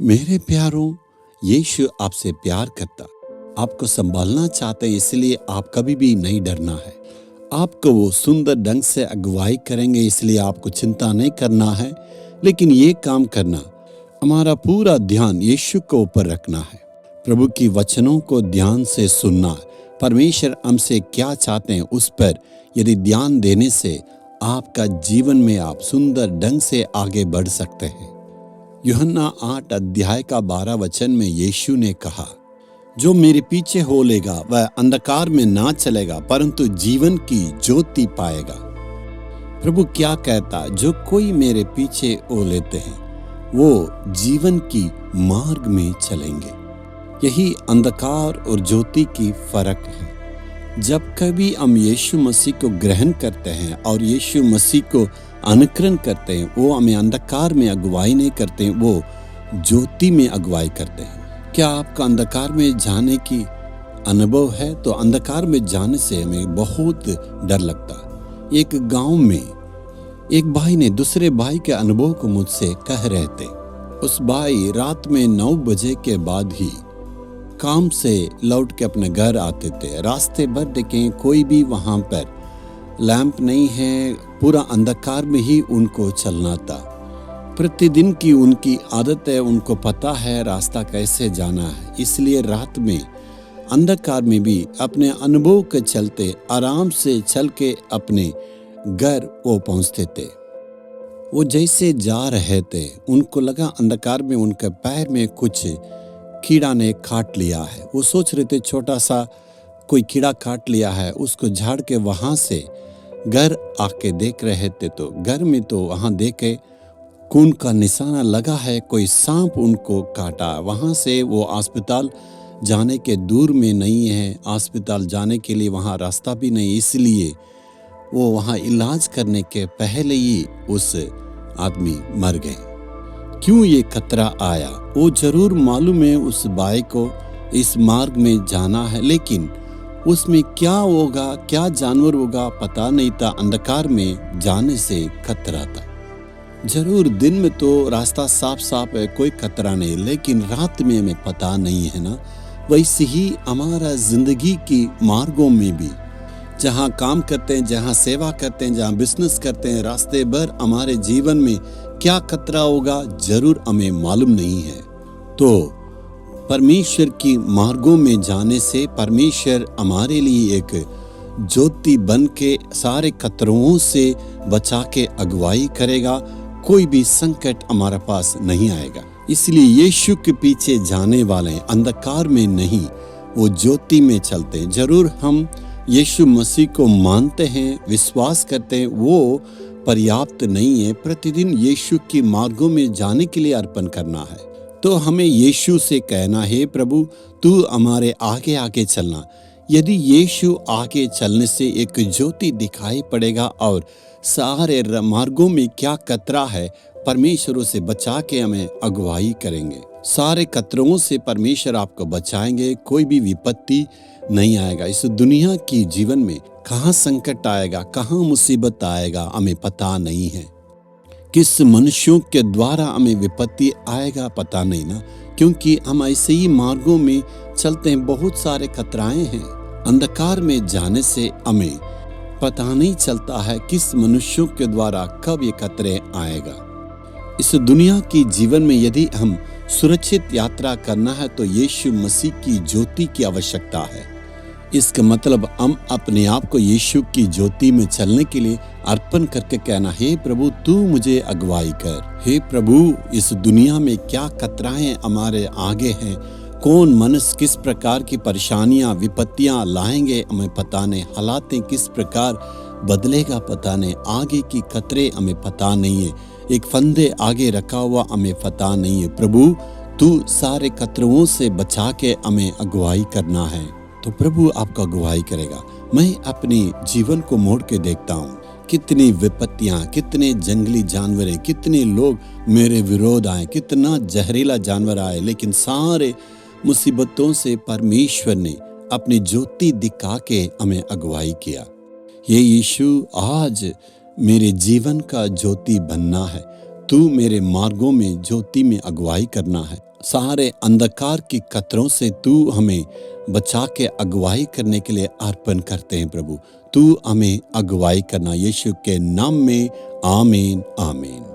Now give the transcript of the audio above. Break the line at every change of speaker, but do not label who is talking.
मेरे प्यारों, यीशु आपसे प्यार करता, आपको संभालना चाहते हैं, इसलिए आप कभी भी नहीं डरना है। आपको वो सुंदर ढंग से अगुवाई करेंगे, इसलिए आपको चिंता नहीं करना है। लेकिन ये काम करना, हमारा पूरा ध्यान यीशु के ऊपर रखना है। प्रभु की वचनों को ध्यान से सुनना, परमेश्वर हमसे क्या चाहते हैं उस पर यदि ध्यान देने से आपका जीवन में आप सुंदर ढंग से आगे बढ़ सकते हैं। यूहन्ना 8 अध्याय का 12 वचन में यीशु ने कहा, जो मेरे पीछे हो लेगा वह अंधकार में ना चलेगा परंतु जीवन की ज्योति पाएगा। प्रभु क्या कहता, जो कोई मेरे पीछे हो लेते हैं वो जीवन की मार्ग में चलेंगे। यही अंधकार और ज्योति की फर्क है। जब कभी हम यीशु मसीह को ग्रहण करते हैं और यीशु मसीह को अनुकरण करते हैं, वो हमें अंधकार में अगुवाई नहीं करते, वो ज्योति में अगुवाई करते हैं। क्या आपका अंधकार में जाने की अनुभव है? तो अंधकार में जाने से हमें बहुत डर लगता। एक गांव में एक भाई ने दूसरे भाई के अनुभव को मुझसे कह रहे थे। उस भाई रात में 9 बजे के बाद ही काम से लौट के अपने घर आते थे। रास्ते भर देखें, कोई भी वहां पर लैंप नहीं है, पूरा अंधकार में ही उनको चलना था। प्रतिदिन की उनकी आदत है, उनको पता है रास्ता कैसे जाना है, इसलिए रात में अंधकार में भी अपने अनुभव के चलते आराम से चल के अपने घर वो पहुंचते थे। वो जैसे जा रहे थे, उनको लगा अंधकार में उनके पैर में कुछ कीड़ा ने काट लिया है। वो सोच रहे थे छोटा सा कोई कीड़ा काट लिया है, उसको झाड़ के वहां से घर आके देख रहे थे तो घर में तो वहां देखे खून का निशाना लगा है, कोई सांप उनको काटा। वहां से वो अस्पताल जाने के दूर में नहीं है, अस्पताल जाने के लिए वहां रास्ता भी नहीं, इसलिए वो वहां इलाज करने के पहले ही उस आदमी मर गए। क्यों ये खतरा आया? वो जरूर मालूम है उस भाई को इस मार्ग में जाना है, लेकिन उसमें क्या होगा, क्या जानवर होगा पता नहीं था। अंधकार में जाने से खतरा था। जरूर दिन में तो रास्ता साफ साफ है, कोई खतरा नहीं, लेकिन रात में हमें पता नहीं है ना। वैसे ही हमारा जिंदगी की मार्गों में भी, जहाँ काम करते हैं, जहाँ सेवा करते हैं, जहाँ बिजनेस करते हैं, रास्ते भर हमारे जीवन में क्या खतरा होगा जरूर हमें मालूम नहीं है। तो परमेश्वर की मार्गों में जाने से परमेश्वर हमारे लिए एक ज्योति बन के सारे खतरों से बचा के अगुवाई करेगा। कोई भी संकट हमारे पास नहीं आएगा। इसलिए यीशु के पीछे जाने वाले अंधकार में नहीं, वो ज्योति में चलते हैं। जरूर हम यीशु मसीह को मानते हैं, विश्वास करते हैं, वो पर्याप्त नहीं है। प्रतिदिन यीशु की मार्गों में जाने के लिए अर्पण करना है। तो हमें यीशु से कहना है, प्रभु तू हमारे आगे आगे चलना। यदि यीशु आगे चलने से एक ज्योति दिखाई पड़ेगा और सारे मार्गों में क्या खतरा है, परमेश्वर से बचा के हमें अगुवाई करेंगे। सारे खतरों से परमेश्वर आपको बचाएंगे, कोई भी विपत्ति नहीं आएगा। इस दुनिया की जीवन में कहाँ संकट आएगा, कहाँ मुसीबत आएगा, हमें पता नहीं है। किस मनुष्यों के द्वारा हमें विपत्ति आएगा पता नहीं ना, क्योंकि हम ऐसे ही मार्गों में चलते हैं। बहुत सारे खतराएं हैं। अंधकार में जाने से हमें पता नहीं चलता है किस मनुष्यों के द्वारा कब ये खतरे आएगा। इस दुनिया की जीवन में यदि हम सुरक्षित यात्रा करना है तो यीशु मसीह की ज्योति की आवश्यकता है। इसका मतलब हम अपने आप को यीशु की ज्योति में चलने के लिए अर्पण करके कहना, हे प्रभु तू मुझे अगुवाई कर। हे प्रभु, इस दुनिया में क्या खतराएं हमारे आगे हैं, कौन मनुष्य किस प्रकार की परेशानियां विपत्तियां लाएंगे हमें पता नहीं, हालातें किस प्रकार बदलेगा पता नहीं, आगे की खतरे हमें पता नहीं है, एक फंदे आगे रखा हुआ हमें पता नहीं है। प्रभु तू सारे खतरों से बचा के हमें अगुवाई करना है। तो प्रभु आपका अगुवाई करेगा। मैं अपने जीवन को मोड़ के देखता हूँ, कितनी विपत्तियां, कितने जंगली जानवर हैं, कितने लोग मेरे विरोध आए, कितना जहरीला जानवर आए, लेकिन सारे मुसीबतों से परमेश्वर ने अपनी ज्योति दिखा के हमें अगुवाई किया। ये यीशु आज मेरे जीवन का ज्योति बनना है। तू मेरे मार्गों में ज्योति में अगुवाई करना है। सारे अंधकार की कतरों से तू हमें बचा के अगुवाई करने के लिए अर्पण करते हैं प्रभु। तू हमें अगुवाई करना, यीशु के नाम में आमीन आमीन।